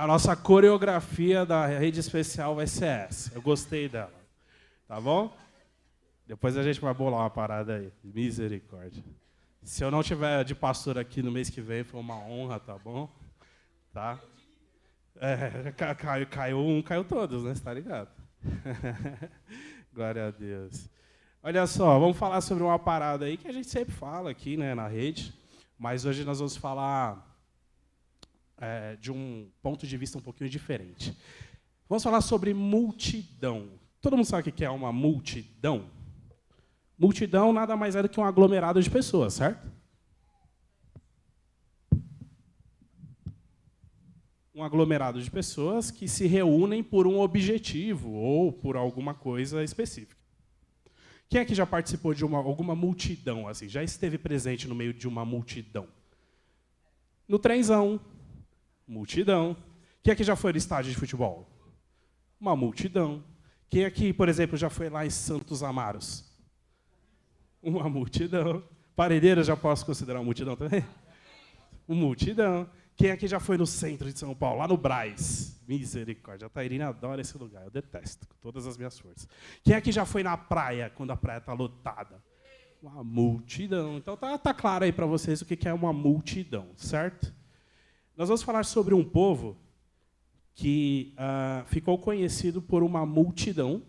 A nossa coreografia da rede especial vai ser essa. Eu gostei dela. Tá bom? Depois a gente vai bolar uma parada aí. Misericórdia. Se eu não tiver de pastor aqui no mês que vem, foi uma honra, tá bom? Tá? Caiu um, caiu todos, né? Você tá ligado? Glória a Deus. Olha só, vamos falar sobre uma parada aí que a gente sempre fala aqui, né, na rede, mas hoje nós vamos falar de um ponto de vista um pouquinho diferente. Vamos falar sobre multidão. Todo mundo sabe o que é uma multidão? Multidão nada mais é do que um aglomerado de pessoas, certo? Um aglomerado de pessoas que se reúnem por um objetivo ou por alguma coisa específica. Quem aqui já participou de alguma multidão, assim, já esteve presente no meio de uma multidão? No trenzão, multidão. Quem aqui já foi no estádio de futebol? Uma multidão. Quem aqui, por exemplo, já foi lá em Santos Amaros? Uma multidão. Paredeira já posso considerar uma multidão também? Uma multidão. Quem aqui já foi no centro de São Paulo, lá no Brás? Misericórdia, a Tairina adora esse lugar, eu detesto, com todas as minhas forças. Quem aqui já foi na praia, quando a praia está lotada? Uma multidão. Então tá claro aí para vocês o que é uma multidão, certo? Nós vamos falar sobre um povo que ficou conhecido por uma multidão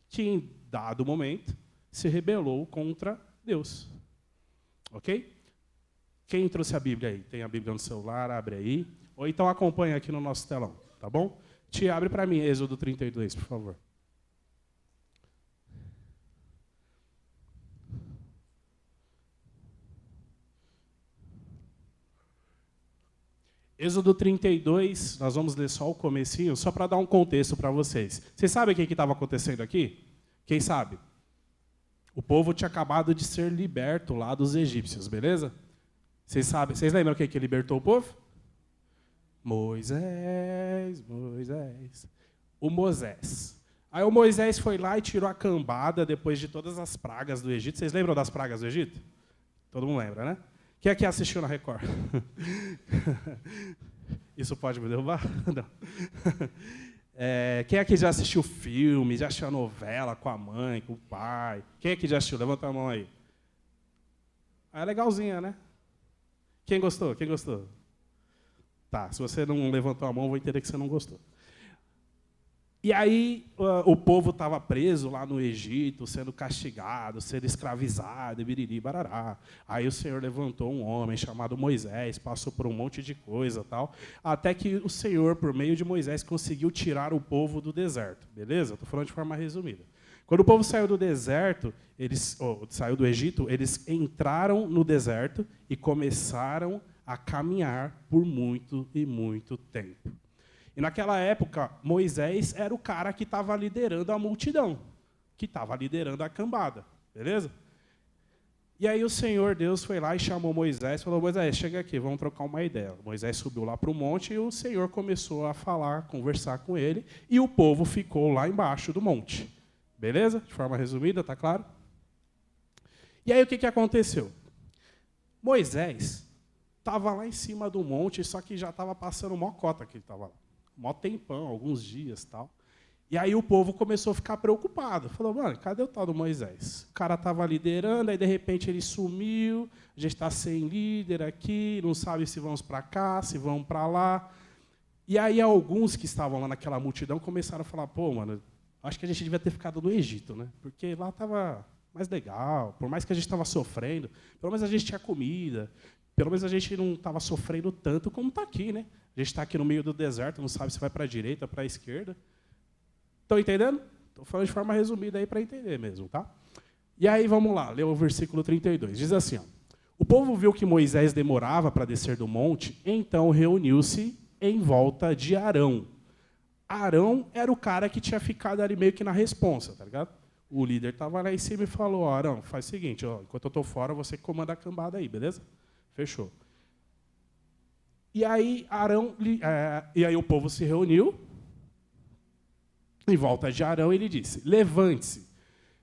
que, em dado momento, se rebelou contra Deus. Ok? Quem trouxe a Bíblia aí? Tem a Bíblia no celular? Abre aí. Ou então acompanha aqui no nosso telão, tá bom? Te abre para mim, Êxodo 32, por favor. Êxodo 32, nós vamos ler só o comecinho, só para dar um contexto para vocês. Vocês sabem o que estava acontecendo aqui? Quem sabe? O povo tinha acabado de ser liberto lá dos egípcios, beleza? Vocês lembram quem que libertou o povo? Moisés. O Moisés. Aí o Moisés foi lá e tirou a cambada depois de todas as pragas do Egito. Vocês lembram das pragas do Egito? Todo mundo lembra, né? Quem aqui assistiu na Record? Isso pode me derrubar? Não. Quem aqui já assistiu filme, já assistiu a novela com a mãe, com o pai? Quem aqui já assistiu? Levanta a mão aí. É legalzinha, né? Quem gostou? Quem gostou? Tá, se você não levantou a mão, eu vou entender que você não gostou. E aí o povo estava preso lá no Egito, sendo castigado, sendo escravizado, biriri, barará. Aí o Senhor levantou um homem chamado Moisés, passou por um monte de coisa, tal, até que o Senhor, por meio de Moisés, conseguiu tirar o povo do deserto. Beleza? Estou falando de forma resumida. Quando o povo saiu do deserto, saiu do Egito, eles entraram no deserto e começaram a caminhar por muito e muito tempo. E naquela época, Moisés era o cara que estava liderando a multidão, que estava liderando a cambada, beleza? E aí o Senhor Deus foi lá e chamou Moisés e falou: Moisés, chega aqui, vamos trocar uma ideia. Moisés subiu lá para o monte e o Senhor começou a falar, conversar com ele, e o povo ficou lá embaixo do monte. Beleza? De forma resumida, tá claro? E aí o que aconteceu? Moisés estava lá em cima do monte, só que já estava passando mó cota que ele estava lá. Mó tempão, alguns dias, tal. E aí o povo começou a ficar preocupado. Falou: mano, cadê o tal do Moisés? O cara estava liderando, aí de repente ele sumiu, a gente está sem líder aqui, não sabe se vamos para cá, se vamos para lá. E aí alguns que estavam lá naquela multidão começaram a falar: pô, mano, acho que a gente devia ter ficado no Egito, né? Porque lá estava mais legal, por mais que a gente estava sofrendo, pelo menos a gente tinha comida, pelo menos a gente não estava sofrendo tanto como está aqui, né? A gente está aqui no meio do deserto, não sabe se vai para a direita ou para a esquerda. Estão entendendo? Estou falando de forma resumida aí para entender mesmo, tá? E aí, vamos lá, ler o versículo 32. Diz assim, ó: o povo viu que Moisés demorava para descer do monte, então reuniu-se em volta de Arão. Arão era o cara que tinha ficado ali meio que na responsa, tá ligado? O líder estava lá em cima e falou: Arão, faz o seguinte, ó, enquanto eu estou fora, você comanda a cambada aí, beleza? Fechou. E aí, o povo se reuniu em volta de Arão e ele disse: levante-se,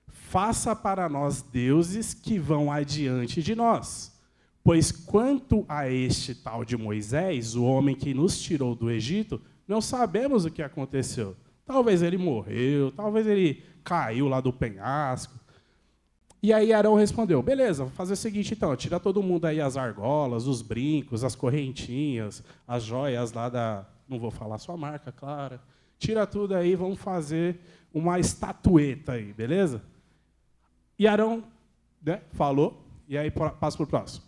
faça para nós deuses que vão adiante de nós. Pois quanto a este tal de Moisés, o homem que nos tirou do Egito, não sabemos o que aconteceu. Talvez ele morreu, talvez ele caiu lá do penhasco. E aí Arão respondeu, beleza, vou fazer o seguinte então, tira todo mundo aí as argolas, os brincos, as correntinhas, as joias lá da... Não vou falar sua marca, claro. Tira tudo aí, vamos fazer uma estatueta aí, beleza? E Arão, né, falou, e aí passa para o próximo.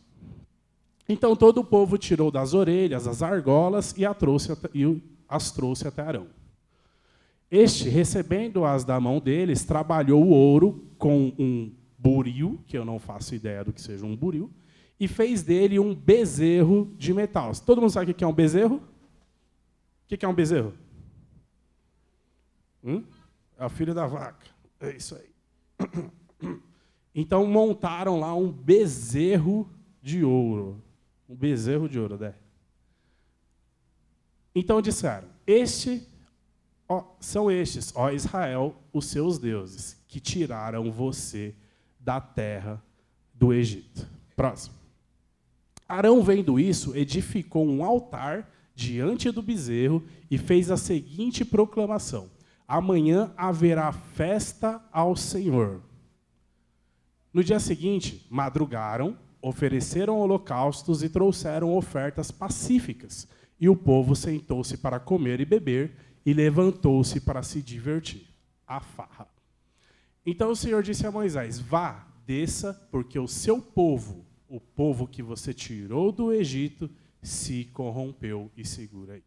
Então todo o povo tirou das orelhas as argolas e as trouxe até Arão. Este, recebendo-as da mão deles, trabalhou o ouro com um buril, que eu não faço ideia do que seja um buril, e fez dele um bezerro de metal. Todo mundo sabe o que é um bezerro? O que é um bezerro? É o filho da vaca. É isso aí. Então montaram lá um bezerro de ouro. Um bezerro de ouro, né? Então disseram, são estes, ó Israel, os seus deuses, que tiraram você da terra do Egito. Próximo. Arão, vendo isso, edificou um altar diante do bezerro e fez a seguinte proclamação: amanhã haverá festa ao Senhor. No dia seguinte, madrugaram, ofereceram holocaustos e trouxeram ofertas pacíficas. E o povo sentou-se para comer e beber e levantou-se para se divertir. A farra. Então o Senhor disse a Moisés, vá, desça, porque o seu povo, o povo que você tirou do Egito, se corrompeu. E segura aí.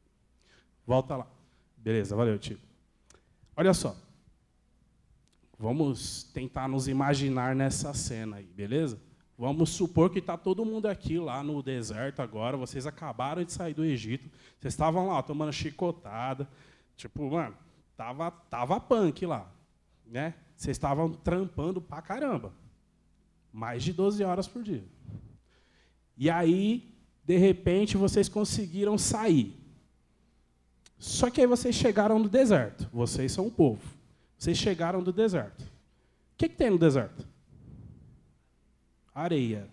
Volta lá. Beleza, valeu, tio. Olha só. Vamos tentar nos imaginar nessa cena aí, beleza? Vamos supor que está todo mundo aqui lá no deserto agora, vocês acabaram de sair do Egito, vocês estavam lá tomando chicotada, tipo, mano, tava punk lá, né? Vocês estavam trampando pra caramba, mais de 12 horas por dia. E aí, de repente, vocês conseguiram sair. Só que aí vocês chegaram no deserto, vocês são o povo, vocês chegaram no deserto. O que tem no deserto? Areia,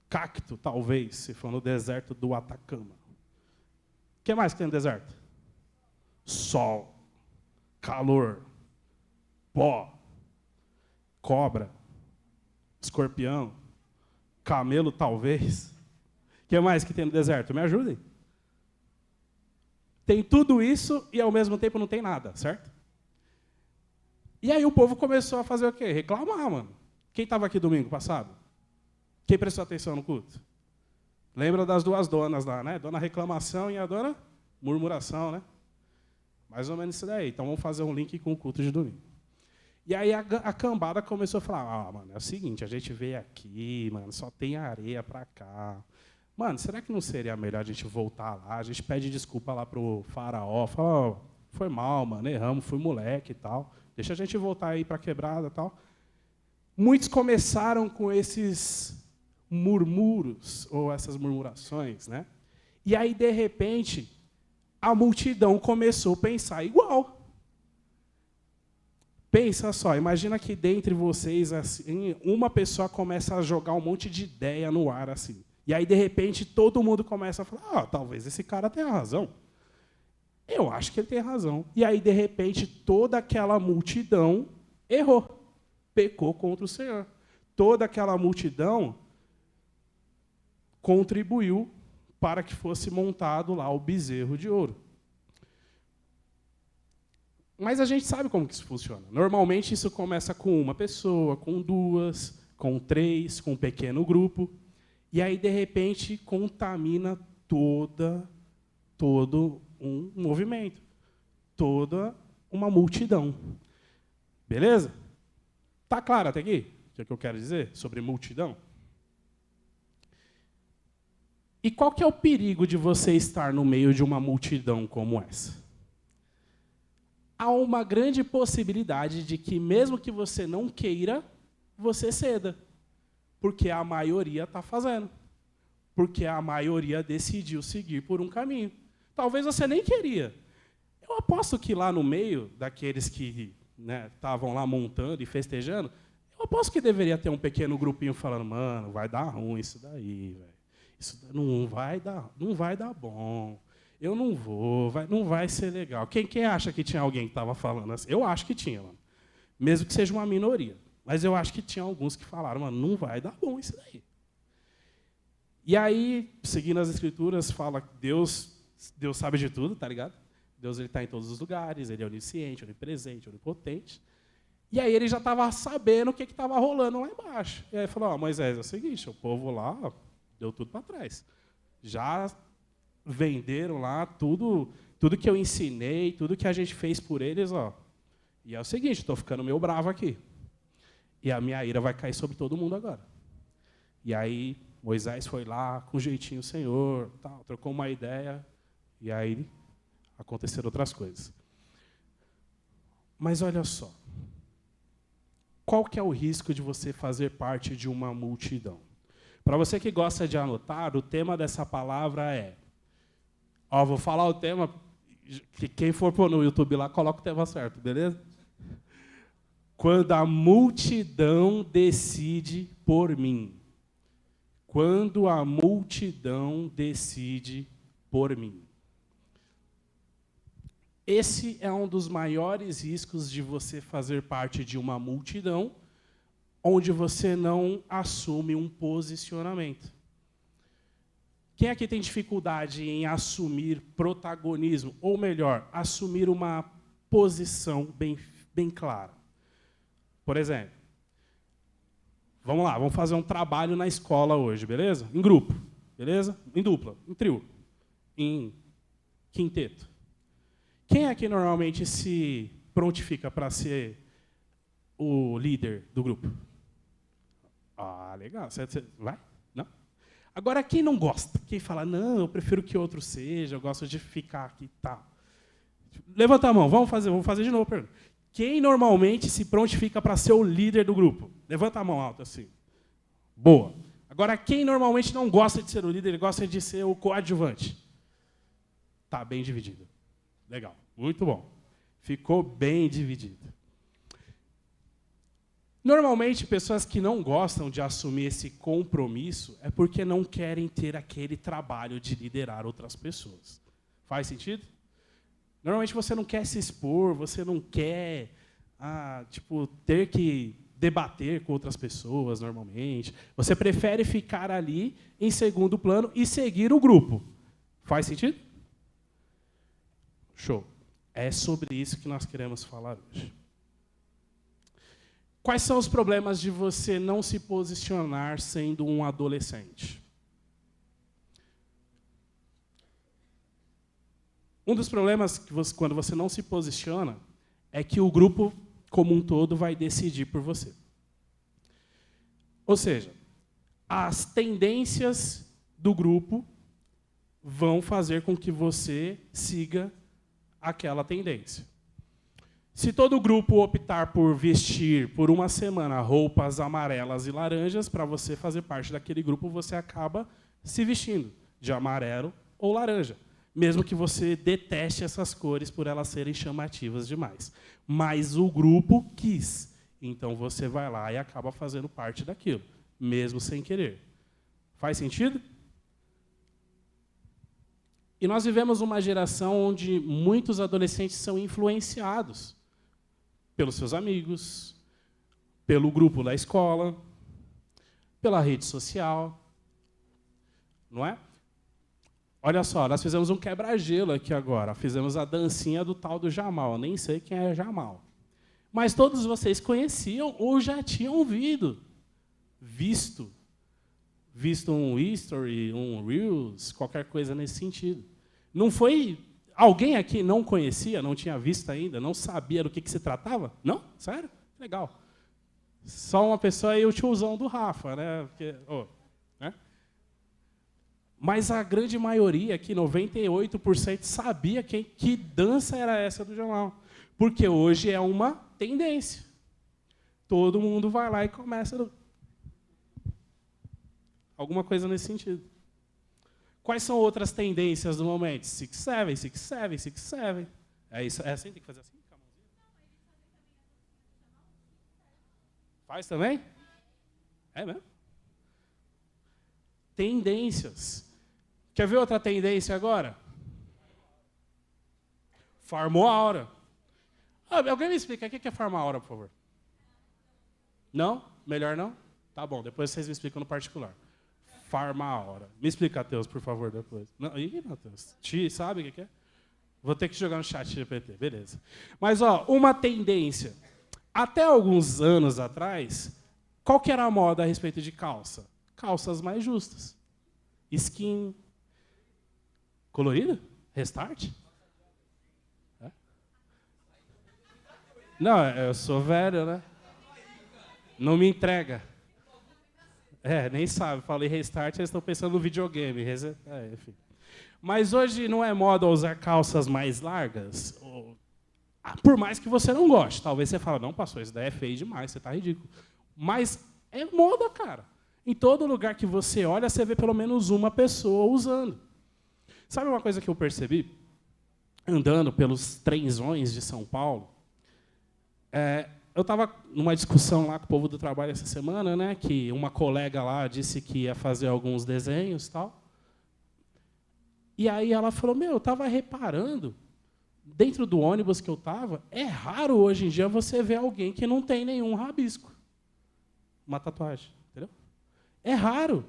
cacto, talvez, se for no deserto do Atacama. O que mais que tem no deserto? Sol, calor, pó, cobra, escorpião, camelo, talvez. O que mais que tem no deserto? Me ajudem. Tem tudo isso e, ao mesmo tempo, não tem nada, certo? E aí o povo começou a fazer o quê? Reclamar, mano. Quem estava aqui domingo passado? Quem prestou atenção no culto? Lembra das duas donas lá, né? Dona reclamação e a dona murmuração, né? Mais ou menos isso daí. Então vamos fazer um link com o culto de domingo. E aí a cambada começou a falar, mano, é o seguinte, a gente veio aqui, mano, só tem areia pra cá. Mano, será que não seria melhor a gente voltar lá? A gente pede desculpa lá pro faraó, fala, foi mal, mano, erramos, fui moleque e tal. Deixa a gente voltar aí pra quebrada e tal. Muitos começaram com esses murmuros, ou essas murmurações, né? E aí, de repente, a multidão começou a pensar igual. Pensa só, imagina que dentre vocês, assim, uma pessoa começa a jogar um monte de ideia no ar, assim. E aí, de repente, todo mundo começa a falar, talvez esse cara tenha razão. Eu acho que ele tem razão. E aí, de repente, toda aquela multidão errou. Pecou contra o Senhor. Toda aquela multidão contribuiu para que fosse montado lá o bezerro de ouro. Mas a gente sabe como que isso funciona. Normalmente isso começa com uma pessoa, com duas, com três, com um pequeno grupo, e aí de repente contamina todo um movimento, toda uma multidão. Beleza? Tá claro até aqui o que eu quero dizer sobre multidão? E qual que é o perigo de você estar no meio de uma multidão como essa? Há uma grande possibilidade de que, mesmo que você não queira, você ceda. Porque a maioria está fazendo. Porque a maioria decidiu seguir por um caminho. Talvez você nem queria. Eu aposto que lá no meio daqueles que estavam lá montando e festejando, eu Aposto que deveria ter um pequeno grupinho falando, mano, vai dar ruim isso daí, velho. Isso não vai dar bom. Eu não vou, não vai ser legal. Quem acha que tinha alguém que estava falando assim? Eu acho que tinha, mano. Mesmo que seja uma minoria. Mas eu acho que tinha alguns que falaram, mano, não vai dar bom isso daí. E aí, seguindo as escrituras, fala que Deus sabe de tudo, tá ligado? Deus está em todos os lugares, ele é onisciente, onipresente, onipotente. E aí ele já estava sabendo o que estava rolando lá embaixo. E aí falou, Moisés, é o seguinte, o povo lá deu tudo para trás. Já venderam lá tudo que eu ensinei, tudo que a gente fez por eles. E é o seguinte, estou ficando meio bravo aqui. E a minha ira vai cair sobre todo mundo agora. E aí Moisés foi lá com jeitinho, Senhor, tal, trocou uma ideia, e aí aconteceram outras coisas. Mas olha só. Qual que é o risco de você fazer parte de uma multidão? Para você que gosta de anotar, o tema dessa palavra é... vou falar o tema, que quem for pôr no YouTube lá, coloca o tema certo, beleza? Quando a multidão decide por mim. Quando a multidão decide por mim. Esse é um dos maiores riscos de você fazer parte de uma multidão onde você não assume um posicionamento. Quem aqui tem dificuldade em assumir protagonismo? Ou melhor, assumir uma posição bem clara? Por exemplo, vamos lá, vamos fazer um trabalho na escola hoje, beleza? Em grupo, beleza? Em dupla, em trio, em quinteto. Quem aqui normalmente se prontifica para ser o líder do grupo? Legal. Você vai? Não? Agora, quem não gosta? Quem fala, não, eu prefiro que outro seja, eu gosto de ficar aqui e tal. Levanta a mão, vamos fazer de novo a pergunta. Quem normalmente se prontifica para ser o líder do grupo? Levanta a mão alta assim. Boa. Agora, quem normalmente não gosta de ser o líder, ele gosta de ser o coadjuvante? Está bem dividido. Legal, muito bom. Ficou bem dividido. Normalmente, pessoas que não gostam de assumir esse compromisso é porque não querem ter aquele trabalho de liderar outras pessoas. Faz sentido? Normalmente você não quer se expor, você não quer ter que debater com outras pessoas, normalmente. Você prefere ficar ali em segundo plano e seguir o grupo. Faz sentido? Show. É sobre isso que nós queremos falar hoje. Quais são os problemas de você não se posicionar sendo um adolescente? Um dos problemas que quando você não se posiciona é que o grupo como um todo vai decidir por você. Ou seja, as tendências do grupo vão fazer com que você siga aquela tendência. Se todo o grupo optar por vestir por uma semana roupas amarelas e laranjas, para você fazer parte daquele grupo, você acaba se vestindo de amarelo ou laranja. Mesmo que você deteste essas cores por elas serem chamativas demais. Mas o grupo quis. Então você vai lá e acaba fazendo parte daquilo, mesmo sem querer. Faz sentido? E nós vivemos uma geração onde muitos adolescentes são influenciados pelos seus amigos, pelo grupo da escola, pela rede social. Não é? Olha só, nós fizemos um quebra-gelo aqui agora. Fizemos a dancinha do tal do Jamal. Nem sei quem é Jamal. Mas todos vocês conheciam ou já tinham visto um history, um Reels, qualquer coisa nesse sentido. Não foi... Alguém aqui não conhecia, não tinha visto ainda, não sabia do que se tratava? Não? Sério? Legal. Só uma pessoa e o tiozão do Rafa, né? Porque, né? Mas a grande maioria, aqui, 98%, sabia que dança era essa do Jamal. Porque hoje é uma tendência. Todo mundo vai lá e começa... Alguma coisa nesse sentido. Quais são outras tendências do momento? 6'7", 6'7", 6'7". É isso, é assim? Tem que fazer assim? Com a mãozinha? Faz também? É mesmo? Tendências. Quer ver outra tendência agora? Farmou a aura. Alguém me explica o que é farmar a aura, por favor? Não? Melhor não? Tá bom, depois vocês me explicam no particular. Farmar a aura. Me explica, Matheus, por favor, depois. Não, ih, Matheus, sabe o que é? Vou ter que jogar no chat GPT, beleza. Mas, uma tendência. Até alguns anos atrás, qual que era a moda a respeito de calça? Calças mais justas. Skin. Colorida? Restart? É? Não, eu sou velho, né? Não me entrega. Nem sabe. Falei restart, eles estão pensando no videogame. Enfim. Mas hoje não é moda usar calças mais largas? Por mais que você não goste. Talvez você fale, não, pastor, isso daí é feio demais, você está ridículo. Mas é moda, cara. Em todo lugar que você olha, você vê pelo menos uma pessoa usando. Sabe uma coisa que eu percebi? Andando pelos trenzões de São Paulo, eu estava numa discussão lá com o povo do trabalho essa semana, né, que uma colega lá disse que ia fazer alguns desenhos e tal. E aí ela falou, eu estava reparando, dentro do ônibus que eu estava, é raro hoje em dia você ver alguém que não tem nenhum rabisco. Uma tatuagem, entendeu? É raro.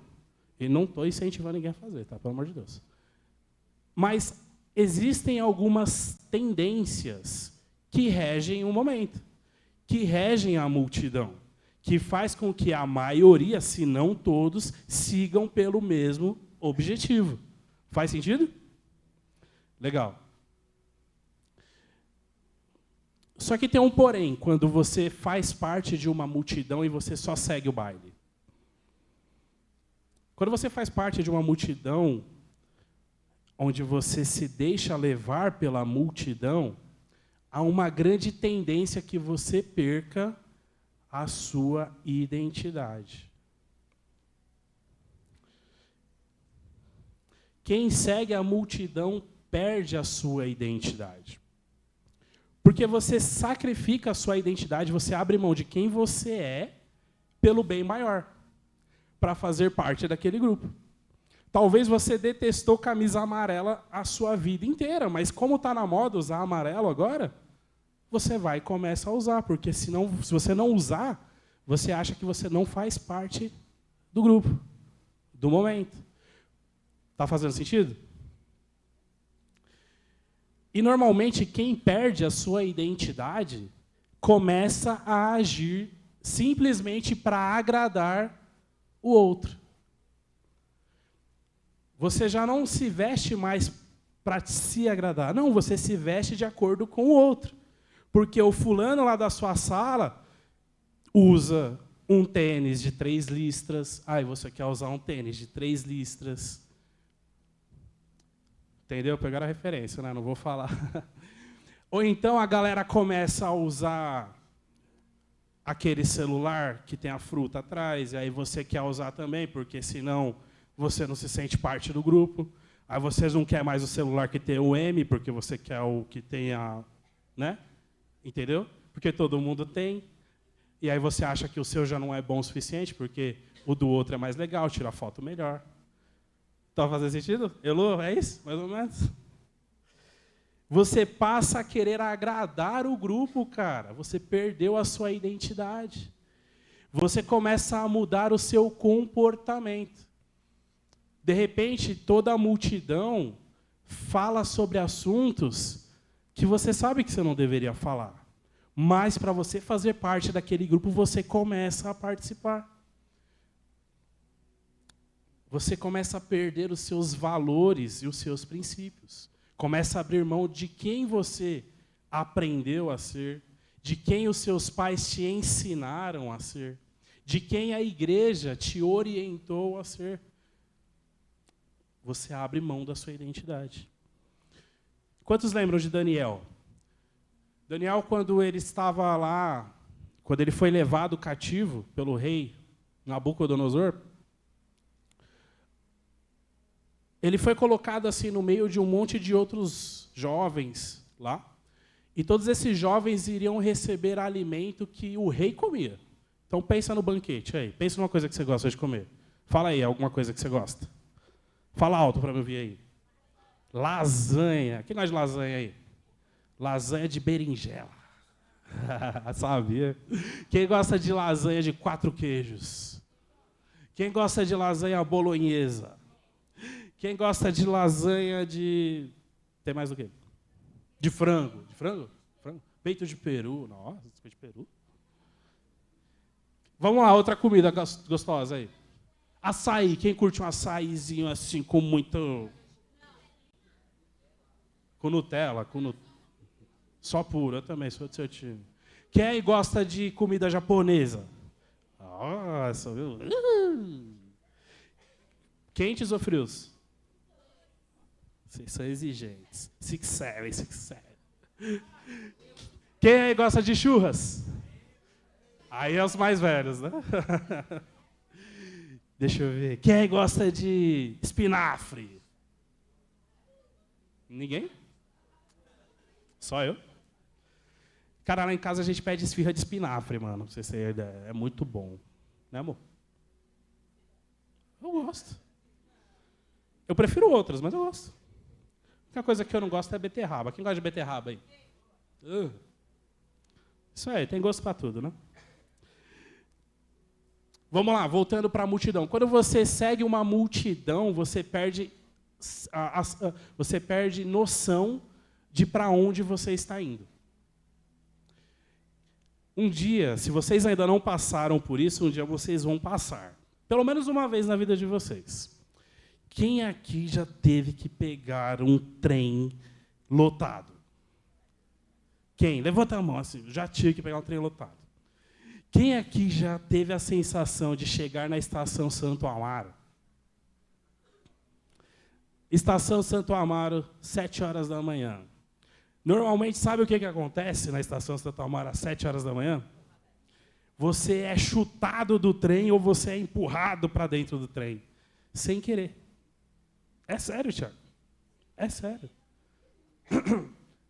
E não estou incentivando ninguém a fazer, tá? Pelo amor de Deus. Mas existem algumas tendências que regem o momento, que regem a multidão, que faz com que a maioria, se não todos, sigam pelo mesmo objetivo. Faz sentido? Legal. Só que tem um porém, quando você faz parte de uma multidão e você só segue o baile. Quando você faz parte de uma multidão, onde você se deixa levar pela multidão, há uma grande tendência que você perca a sua identidade. Quem segue a multidão perde a sua identidade. Porque você sacrifica a sua identidade, você abre mão de quem você é pelo bem maior, para fazer parte daquele grupo. Talvez você detestou camisa amarela a sua vida inteira, mas como está na moda usar amarelo agora, você vai e começa a usar, porque se você não usar, você acha que você não faz parte do grupo, do momento. Está fazendo sentido? E, normalmente, quem perde a sua identidade começa a agir simplesmente para agradar o outro. Você já não se veste mais para se agradar. Não, você se veste de acordo com o outro. Porque o fulano lá da sua sala usa um tênis de 3 listras. Aí você quer usar um tênis de 3 listras. Entendeu? Pegaram a referência, né? Não vou falar. Ou então a galera começa a usar aquele celular que tem a fruta atrás, e aí você quer usar também, porque senão você não se sente parte do grupo. Aí vocês não querem mais o celular que tem o M, porque você quer o que tem a... né? Entendeu? Porque todo mundo tem. E aí você acha que o seu já não é bom o suficiente, porque o do outro é mais legal, tira foto melhor. Está fazendo sentido? Elô, é isso? Mais ou menos? Você passa a querer agradar o grupo, cara. Você perdeu a sua identidade. Você começa a mudar o seu comportamento. De repente, toda a multidão fala sobre assuntos que você sabe que você não deveria falar. Mas, para você fazer parte daquele grupo, você começa a participar. Você começa a perder os seus valores e os seus princípios. Começa a abrir mão de quem você aprendeu a ser, de quem os seus pais te ensinaram a ser, de quem a igreja te orientou a ser. Você abre mão da sua identidade. Quantos lembram de Daniel? Daniel, quando ele estava lá, quando ele foi levado cativo pelo rei Nabucodonosor, ele foi colocado assim no meio de um monte de outros jovens lá, e todos esses jovens iriam receber alimento que o rei comia. Então, Então pensa no banquete aí. Pensa numa coisa que você gosta de comer. Fala aí, alguma coisa que você gosta. Fala alto para me ouvir aí. Lasanha. Quem gosta de lasanha aí? Lasanha de berinjela. Sabia? Quem gosta de lasanha de 4 queijos? Quem gosta de lasanha bolonhesa? Quem gosta de lasanha de... Tem mais o quê? De frango. De frango? Frango? Peito de peru. Nossa, peito de peru. Vamos lá, outra comida gostosa aí. Açaí. Quem curte um açaizinho assim com muito... Com Nutella, só puro, eu também sou do seu time. Quem aí gosta de comida japonesa? Nossa, viu? Quentes ou frios? Vocês são exigentes. 6-7, 6-7. Quem aí gosta de churras? Aí é os mais velhos, né? Deixa eu ver. Quem aí gosta de espinafre? Ninguém? Só eu? Cara, lá em casa a gente pede esfirra de espinafre, mano. Pra vocês terem ideia. É muito bom. Né, amor? Eu gosto. Eu prefiro outras, mas eu gosto. A única coisa que eu não gosto é beterraba. Quem gosta de beterraba aí? Isso aí, tem gosto para tudo, né? Vamos lá, voltando para a multidão. Quando você segue uma multidão, você perde noção de para onde você está indo. Um dia, se vocês ainda não passaram por isso, um dia vocês vão passar. Pelo menos uma vez na vida de vocês. Quem aqui já teve que pegar um trem lotado? Quem? Levanta a mão assim, já tive que pegar um trem lotado. Quem aqui já teve a sensação de chegar na estação Santo Amaro? Estação Santo Amaro, 7 horas da manhã. Normalmente, sabe o que acontece na estação Santo Amaro às 7 horas da manhã? Você é chutado do trem ou você é empurrado para dentro do trem. Sem querer. É sério, Thiago. É sério.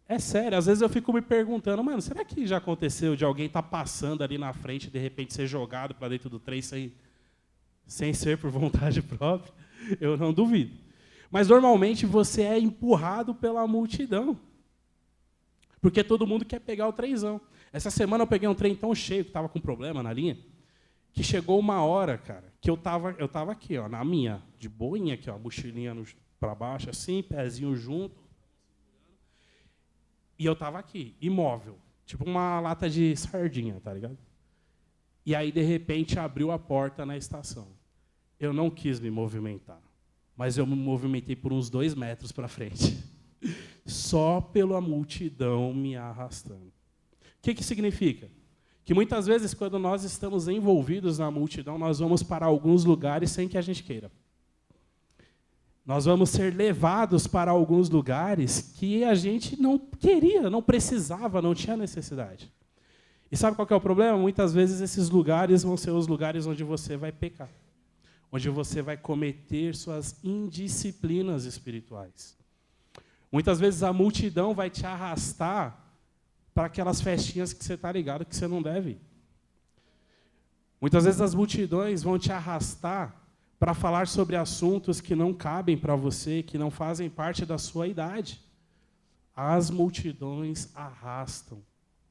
É sério. Às vezes eu fico me perguntando, mano, será que já aconteceu de alguém estar passando ali na frente e de repente ser jogado para dentro do trem sem ser por vontade própria? Eu não duvido. Mas normalmente você é empurrado pela multidão. Porque todo mundo quer pegar o trenzão. Essa semana eu peguei um trem tão cheio que estava com problema na linha, que chegou uma hora, cara, que eu tava aqui, ó, na minha, de boinha aqui, ó, mochilinha para baixo, assim, pezinho junto. E eu estava aqui, imóvel, tipo uma lata de sardinha, tá ligado? E aí, de repente, abriu a porta na estação. Eu não quis me movimentar, mas eu me movimentei por uns 2 metros para frente. Só pela multidão me arrastando. O que significa? Que muitas vezes, quando nós estamos envolvidos na multidão, nós vamos para alguns lugares sem que a gente queira. Nós vamos ser levados para alguns lugares que a gente não queria, não precisava, não tinha necessidade. E sabe qual que é o problema? Muitas vezes esses lugares vão ser os lugares onde você vai pecar, onde você vai cometer suas indisciplinas espirituais. Muitas vezes a multidão vai te arrastar para aquelas festinhas que você está ligado que você não deve ir. Muitas vezes as multidões vão te arrastar para falar sobre assuntos que não cabem para você, que não fazem parte da sua idade. As multidões arrastam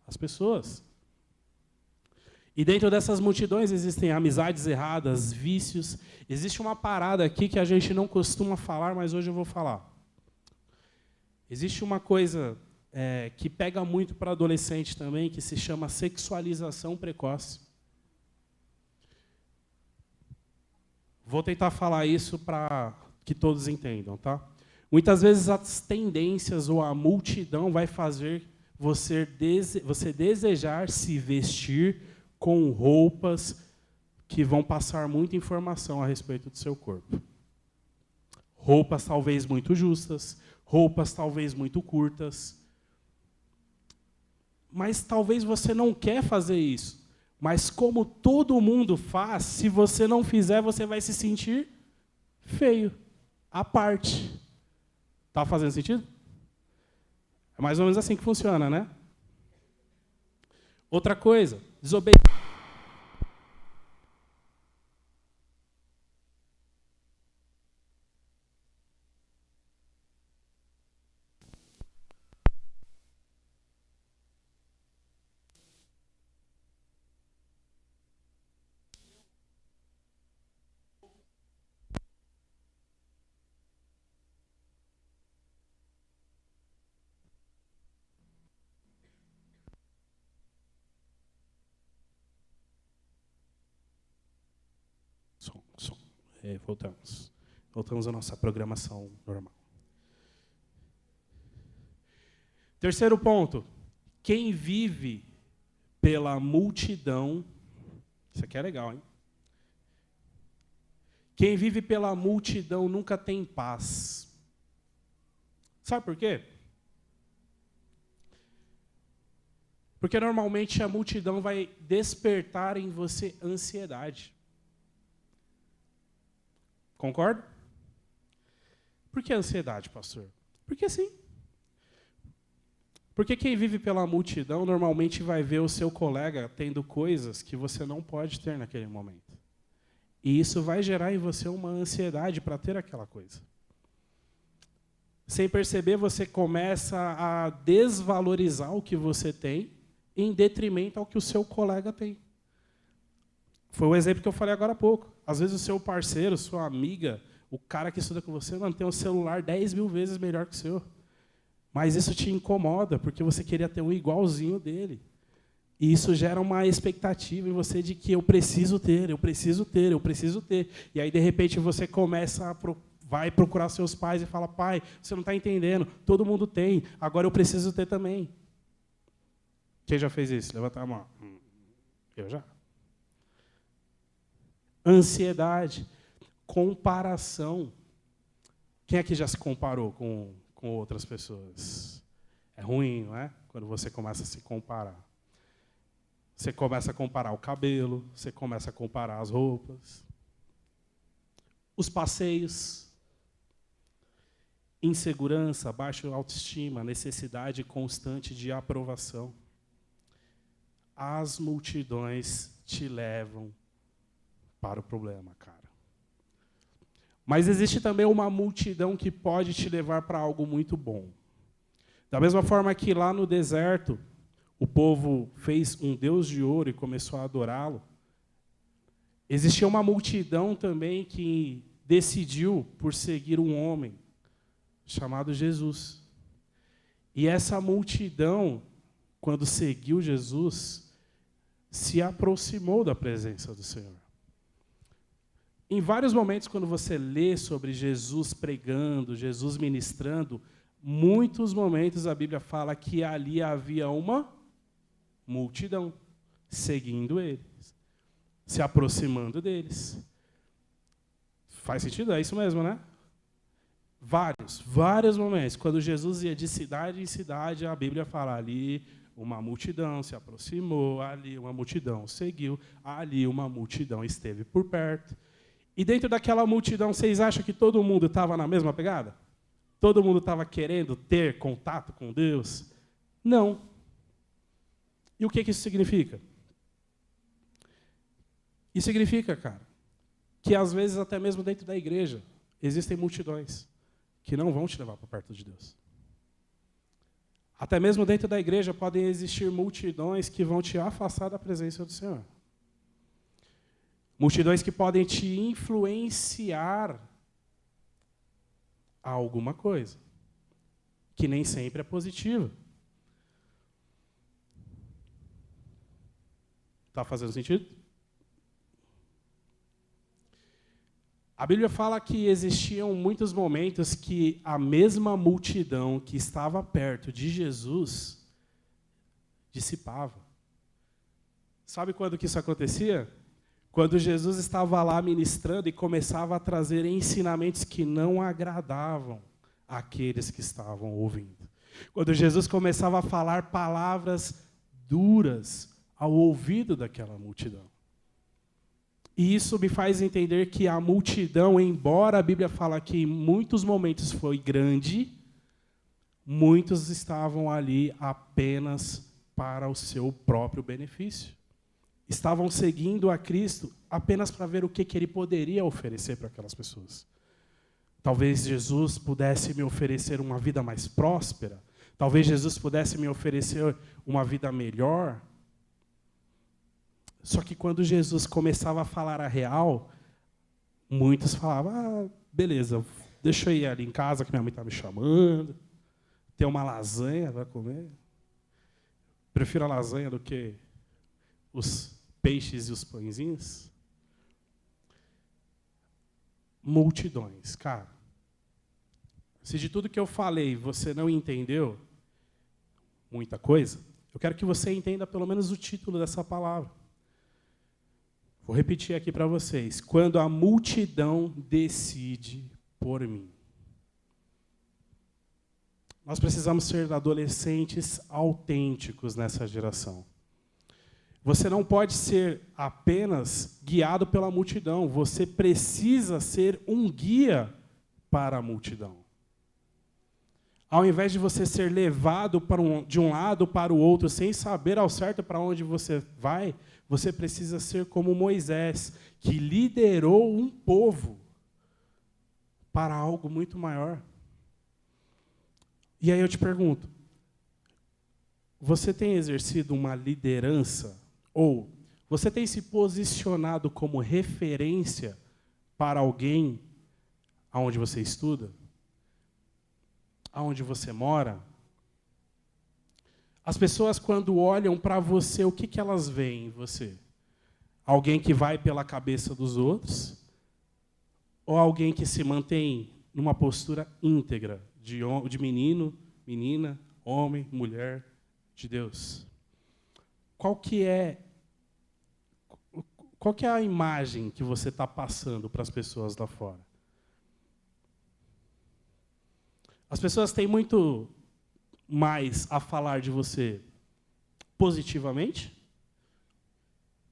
as pessoas. E dentro dessas multidões existem amizades erradas, vícios. Existe uma parada aqui que a gente não costuma falar, mas hoje eu vou falar. Existe uma coisa que pega muito para adolescente também, que se chama sexualização precoce. Vou tentar falar isso para que todos entendam, tá? Muitas vezes as tendências ou a multidão vai fazer você desejar se vestir com roupas que vão passar muita informação a respeito do seu corpo. Roupas talvez muito justas, roupas talvez muito curtas. Mas talvez você não quer fazer isso. Mas como todo mundo faz, se você não fizer, você vai se sentir feio, à parte. Tá fazendo sentido? É mais ou menos assim que funciona, né? Outra coisa, desobediência. Som. Voltamos. Voltamos à nossa programação normal. Terceiro ponto. Quem vive pela multidão... Isso aqui é legal, hein? Quem vive pela multidão nunca tem paz. Sabe por quê? Porque normalmente a multidão vai despertar em você ansiedade. Concorda? Por que ansiedade, pastor? Porque sim. Porque quem vive pela multidão normalmente vai ver o seu colega tendo coisas que você não pode ter naquele momento. E isso vai gerar em você uma ansiedade para ter aquela coisa. Sem perceber, você começa a desvalorizar o que você tem em detrimento ao que o seu colega tem. Foi o exemplo que eu falei agora há pouco. Às vezes o seu parceiro, sua amiga, o cara que estuda com você, não tem um celular 10.000 vezes melhor que o seu. Mas isso te incomoda, porque você queria ter um igualzinho dele. E isso gera uma expectativa em você de que eu preciso ter. E aí, de repente, você começa vai procurar seus pais e fala, pai, você não está entendendo, todo mundo tem, agora eu preciso ter também. Quem já fez isso? Levanta a mão. Eu já. Ansiedade, comparação. Quem aqui já se comparou com outras pessoas? É ruim, não é? Quando você começa a se comparar. Você começa a comparar o cabelo, você começa a comparar as roupas, os passeios, insegurança, baixa autoestima, necessidade constante de aprovação. As multidões te levam para o problema, cara. Mas existe também uma multidão que pode te levar para algo muito bom. Da mesma forma que lá no deserto, o povo fez um Deus de ouro e começou a adorá-lo, existia uma multidão também que decidiu por seguir um homem chamado Jesus. E essa multidão, quando seguiu Jesus, se aproximou da presença do Senhor. Em vários momentos, quando você lê sobre Jesus pregando, Jesus ministrando, muitos momentos a Bíblia fala que ali havia uma multidão seguindo eles, se aproximando deles. Faz sentido? É isso mesmo, né? Vários momentos. Quando Jesus ia de cidade em cidade, a Bíblia fala ali uma multidão se aproximou, ali uma multidão seguiu, ali uma multidão esteve por perto. E dentro daquela multidão, vocês acham que todo mundo estava na mesma pegada? Todo mundo estava querendo ter contato com Deus? Não. E o que isso significa? Isso significa, cara, que às vezes até mesmo dentro da igreja existem multidões que não vão te levar para perto de Deus. Até mesmo dentro da igreja podem existir multidões que vão te afastar da presença do Senhor. Multidões que podem te influenciar a alguma coisa, que nem sempre é positiva. Está fazendo sentido? A Bíblia fala que existiam muitos momentos que a mesma multidão que estava perto de Jesus dissipava. Sabe quando que isso acontecia? Quando Jesus estava lá ministrando e começava a trazer ensinamentos que não agradavam àqueles que estavam ouvindo. Quando Jesus começava a falar palavras duras ao ouvido daquela multidão. E isso me faz entender que a multidão, embora a Bíblia fala que em muitos momentos foi grande, muitos estavam ali apenas para o seu próprio benefício. Estavam seguindo a Cristo apenas para ver o que ele poderia oferecer para aquelas pessoas. Talvez Jesus pudesse me oferecer uma vida mais próspera. Talvez Jesus pudesse me oferecer uma vida melhor. Só que quando Jesus começava a falar a real, muitos falavam, beleza, deixa eu ir ali em casa que minha mãe está me chamando. Tem uma lasanha para comer. Prefiro a lasanha do que os peixes e os pãezinhos. multidões. Cara, se de tudo que eu falei você não entendeu muita coisa, eu quero que você entenda pelo menos o título dessa palavra. Vou repetir aqui para vocês. Quando a multidão decide por mim. Nós precisamos ser adolescentes autênticos nessa geração. Você não pode ser apenas guiado pela multidão. Você precisa ser um guia para a multidão. Ao invés de você ser levado de um lado para o outro, sem saber ao certo para onde você vai, você precisa ser como Moisés, que liderou um povo para algo muito maior. E aí eu te pergunto, você tem exercido uma liderança, ou você tem se posicionado como referência para alguém aonde você estuda? Aonde você mora? As pessoas, quando olham para você, o que elas veem em você? Alguém que vai pela cabeça dos outros? Ou alguém que se mantém numa postura íntegra, de menino, menina, homem, mulher, de Deus? Qual que é a imagem que você está passando para as pessoas lá fora? As pessoas têm muito mais a falar de você positivamente?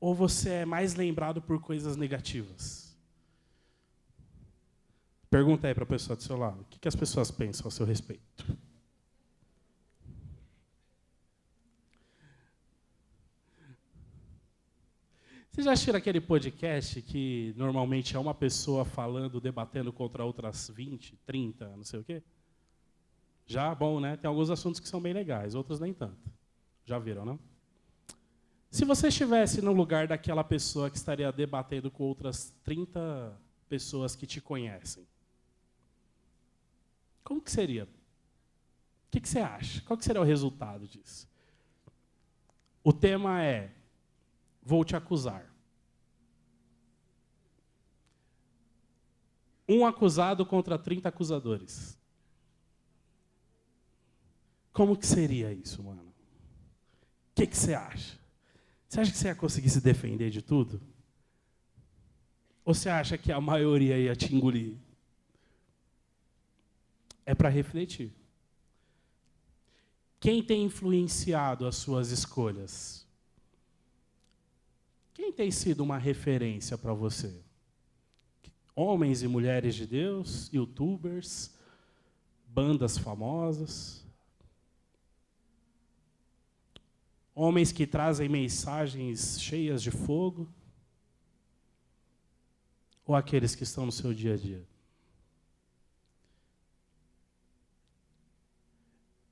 Ou você é mais lembrado por coisas negativas? Pergunta aí para a pessoa do seu lado. O que as pessoas pensam a seu respeito? Vocês já assistiram aquele podcast que normalmente é uma pessoa falando, debatendo contra outras 20, 30, não sei o quê? Já, bom, né? Tem alguns assuntos que são bem legais, outros nem tanto. Já viram, não? Se você estivesse no lugar daquela pessoa que estaria debatendo com outras 30 pessoas que te conhecem, como que seria? O que você acha? Qual que seria o resultado disso? O tema é: vou te acusar. Um acusado contra 30 acusadores. Como que seria isso, mano? O que você acha? Você acha que você ia conseguir se defender de tudo? Ou você acha que a maioria ia te engolir? É para refletir. Quem tem influenciado as suas escolhas? Quem tem sido uma referência para você? Homens e mulheres de Deus, youtubers, bandas famosas, homens que trazem mensagens cheias de fogo, ou aqueles que estão no seu dia a dia?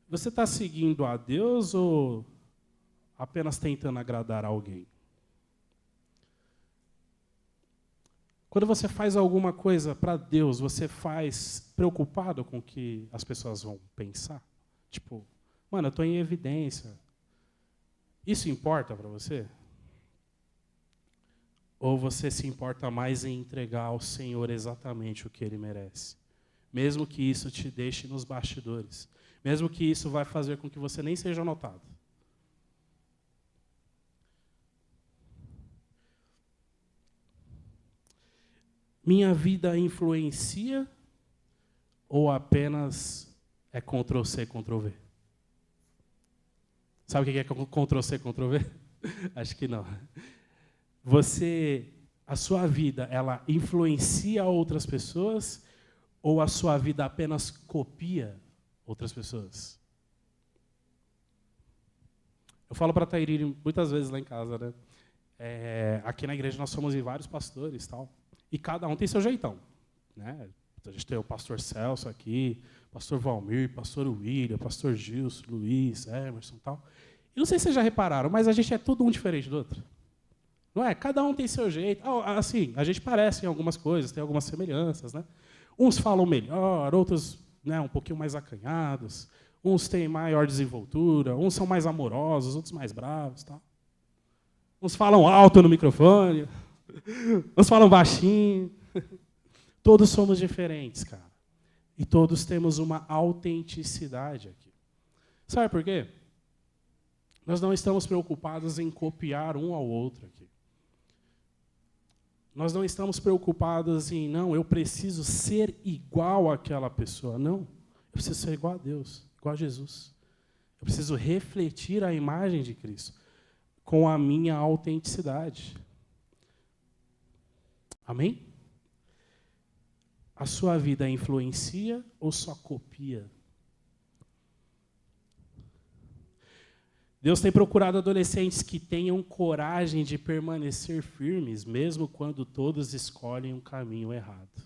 Você está seguindo a Deus ou apenas tentando agradar alguém? Quando você faz alguma coisa para Deus, você faz preocupado com o que as pessoas vão pensar? Tipo, mano, eu estou em evidência. Isso importa para você? Ou você se importa mais em entregar ao Senhor exatamente o que Ele merece? Mesmo que isso te deixe nos bastidores. Mesmo que isso vai fazer com que você nem seja notado. Minha vida influencia ou apenas é Ctrl+C, Ctrl+V? Sabe o que é Ctrl+C, Ctrl+V? Acho que não. A sua vida, ela influencia outras pessoas ou a sua vida apenas copia outras pessoas? Eu falo para a Tairine muitas vezes lá em casa, né? Aqui na igreja nós somos em vários pastores, tal, e cada um tem seu jeitão, né? A gente tem o pastor Celso aqui, pastor Valmir, pastor William, pastor Gilson, Luiz, Emerson e tal. E não sei se vocês já repararam, mas a gente é tudo um diferente do outro. Não é? Cada um tem seu jeito. Assim, a gente parece em algumas coisas, tem algumas semelhanças, né? Uns falam melhor, outros, né, um pouquinho mais acanhados. Uns têm maior desenvoltura, uns são mais amorosos, outros mais bravos, tal. Uns falam alto no microfone, uns falam baixinho. Todos somos diferentes, cara. E todos temos uma autenticidade aqui. Sabe por quê? Nós não estamos preocupados em copiar um ao outro aqui. Nós não estamos preocupados em, não, eu preciso ser igual àquela pessoa. Não, eu preciso ser igual a Deus, igual a Jesus. Eu preciso refletir a imagem de Cristo com a minha autenticidade. Amém? A sua vida influencia ou só copia? Deus tem procurado adolescentes que tenham coragem de permanecer firmes, mesmo quando todos escolhem um caminho errado.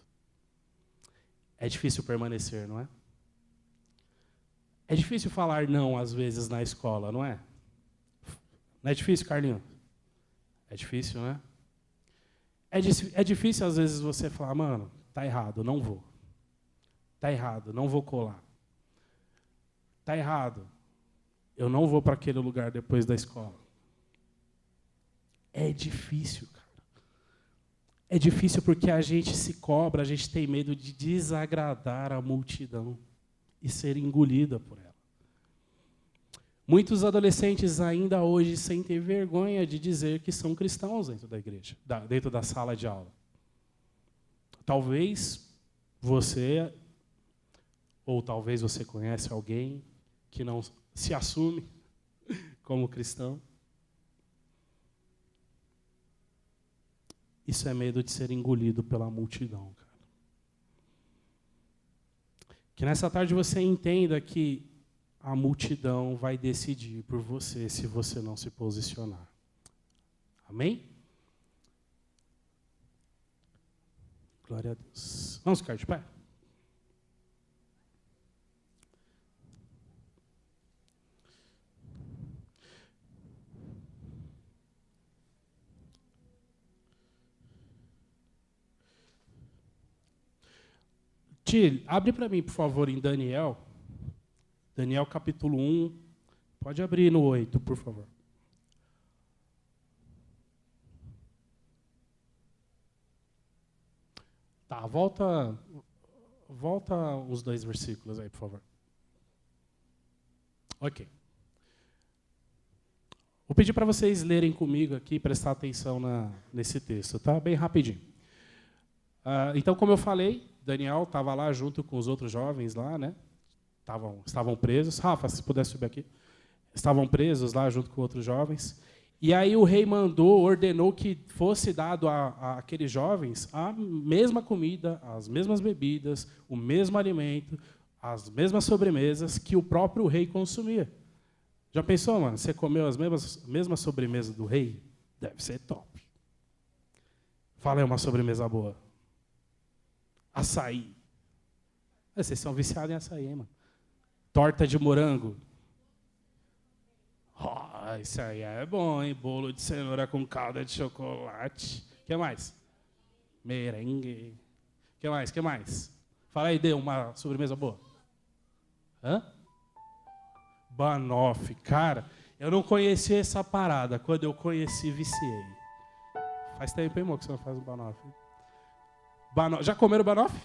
É difícil permanecer, não é? É difícil falar não, às vezes, na escola, não é? Não é difícil, Carlinhos? É difícil, né? É difícil, às vezes, você falar, mano, tá errado, não vou. Tá errado, não vou colar. Tá errado, eu não vou para aquele lugar depois da escola. É difícil, cara. É difícil porque a gente se cobra, a gente tem medo de desagradar a multidão e ser engolida por ela. Muitos adolescentes ainda hoje sentem vergonha de dizer que são cristãos dentro da igreja, dentro da sala de aula. Talvez você, ou talvez você conhece alguém que não se assume como cristão. Isso é medo de ser engolido pela multidão, cara. Que nessa tarde você entenda que a multidão vai decidir por você se você não se posicionar. Amém? Glória a Deus. Vamos ficar de pé? Ti, abre para mim, por favor, em Daniel. Daniel capítulo 1. Pode abrir no 8, por favor. Tá, volta os 2 versículos aí, por favor. Ok. Vou pedir para vocês lerem comigo aqui, prestar atenção nesse texto, tá? Bem rapidinho. Então, como eu falei, Daniel estava lá junto com os outros jovens lá, né? Estavam presos. Rafa, se pudesse subir aqui. Estavam presos lá junto com outros jovens. E aí o rei ordenou que fosse dado a aqueles jovens a mesma comida, as mesmas bebidas, o mesmo alimento, as mesmas sobremesas que o próprio rei consumia. Já pensou, mano? Você comeu as mesmas sobremesas do rei? Deve ser top. Fala aí uma sobremesa boa. Açaí. Vocês são viciados em açaí, hein, mano? Torta de morango. Oh, isso aí é bom, hein? Bolo de cenoura com calda de chocolate. O que mais? Merengue. O que mais? Que mais? Fala aí, dê uma sobremesa boa. Hã? Banoffee. Cara, eu não conhecia essa parada. Quando eu conheci, viciei. Faz tempo, hein, amor, que você não faz um banoffee. Já comeram banoffee?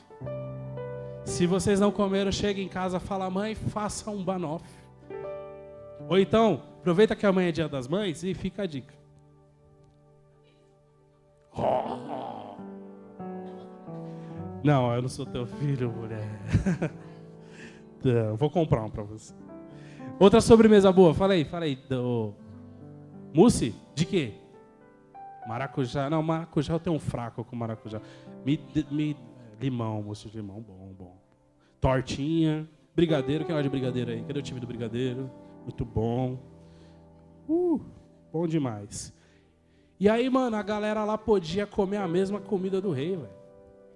Se vocês não comeram, chega em casa, fala, mãe, faça um banoffee. Ou então, aproveita que amanhã é dia das mães e fica a dica. Oh. Não, eu não sou teu filho, mulher. Não, vou comprar um pra você. Outra sobremesa boa, fala aí. Mousse? De quê? Maracujá. Não, maracujá eu tenho um fraco com maracujá. Limão, mousse de limão, bom. Tortinha, brigadeiro, quem gosta de brigadeiro aí? Cadê o time do brigadeiro? Muito bom. Bom demais. E aí, mano, a galera lá podia comer a mesma comida do rei, velho.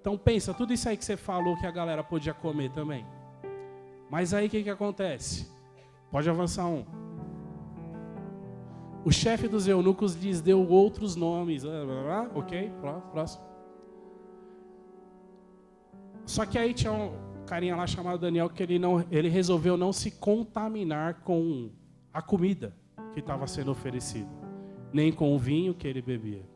Então pensa, tudo isso aí que você falou que a galera podia comer também. Mas aí o que acontece? Pode avançar um. O chefe dos eunucos lhes deu outros nomes. Ok, próximo. Só que aí tinha um carinha lá chamado Daniel que ele resolveu não se contaminar com a comida que estava sendo oferecida, nem com o vinho que ele bebia.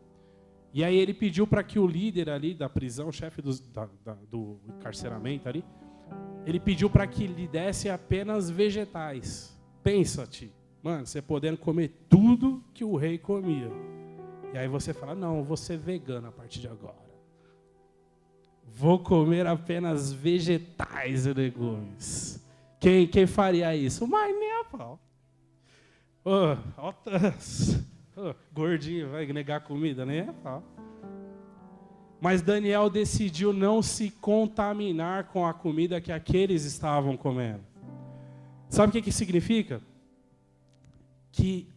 E aí ele pediu para que o líder ali da prisão, o chefe do encarceramento ali, ele pediu para que lhe desse apenas vegetais. Pensa-te, mano, você podendo comer tudo que o rei comia. E aí você fala, não, eu vou ser vegano a partir de agora. Vou comer apenas vegetais e legumes. Quem faria isso? Mas nem a pau. Gordinho, vai negar comida, nem a pau. Mas Daniel decidiu não se contaminar com a comida que aqueles estavam comendo. Sabe o que significa? Que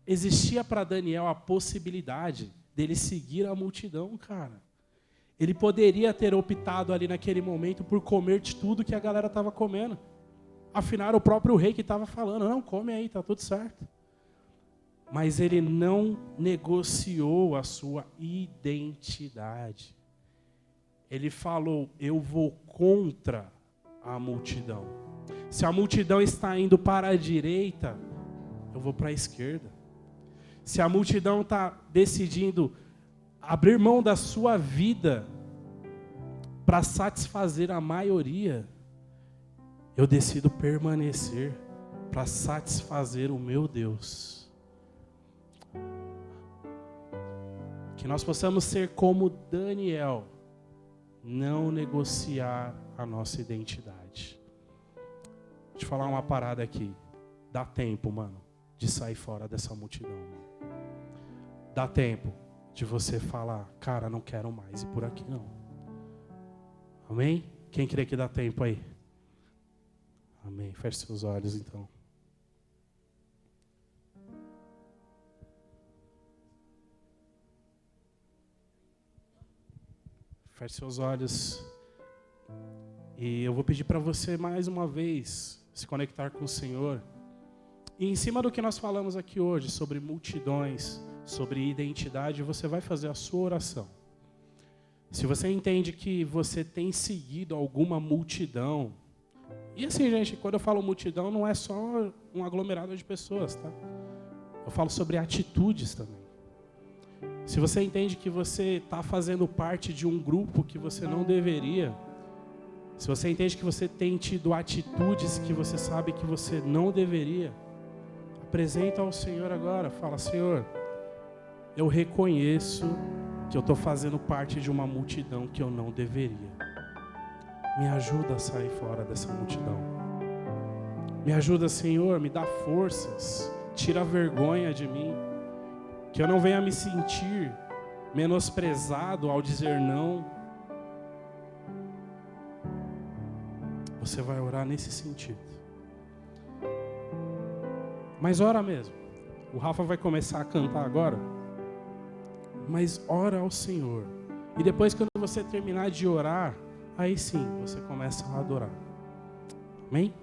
existia para Daniel a possibilidade dele seguir a multidão, cara. Ele poderia ter optado ali naquele momento por comer de tudo que a galera estava comendo. Afinal, era o próprio rei que estava falando, não, come aí, tá tudo certo. Mas ele não negociou a sua identidade. Ele falou, eu vou contra a multidão. Se a multidão está indo para a direita, eu vou para a esquerda. Se a multidão está decidindo abrir mão da sua vida para satisfazer a maioria, eu decido permanecer para satisfazer o meu Deus. Que nós possamos ser como Daniel, não negociar a nossa identidade. Deixa eu te falar uma parada aqui. Dá tempo, mano, de sair fora dessa multidão. Mano. Dá tempo de você falar, cara, não quero mais ir por aqui não. Amém? Quem crê que dá tempo aí? Amém. Feche seus olhos então. Feche seus olhos. E eu vou pedir para você mais uma vez se conectar com o Senhor. E em cima do que nós falamos aqui hoje, sobre multidões, sobre identidade, você vai fazer a sua oração. Se você entende que você tem seguido alguma multidão, e assim, gente, quando eu falo multidão, não é só um aglomerado de pessoas, tá? Eu falo sobre atitudes também. Se você entende que você está fazendo parte de um grupo que você não deveria, se você entende que você tem tido atitudes que você sabe que você não deveria, apresenta ao Senhor agora. Fala, Senhor, eu reconheço que eu estou fazendo parte de uma multidão que eu não deveria. Me ajuda a sair fora dessa multidão. Me ajuda, Senhor, me dá forças. Tira a vergonha de mim. Que eu não venha me sentir menosprezado ao dizer não. Você vai orar nesse sentido. Mas ora mesmo. O Rafa vai começar a cantar agora. Mas ora ao Senhor. E depois, quando você terminar de orar, aí sim você começa a adorar. Amém?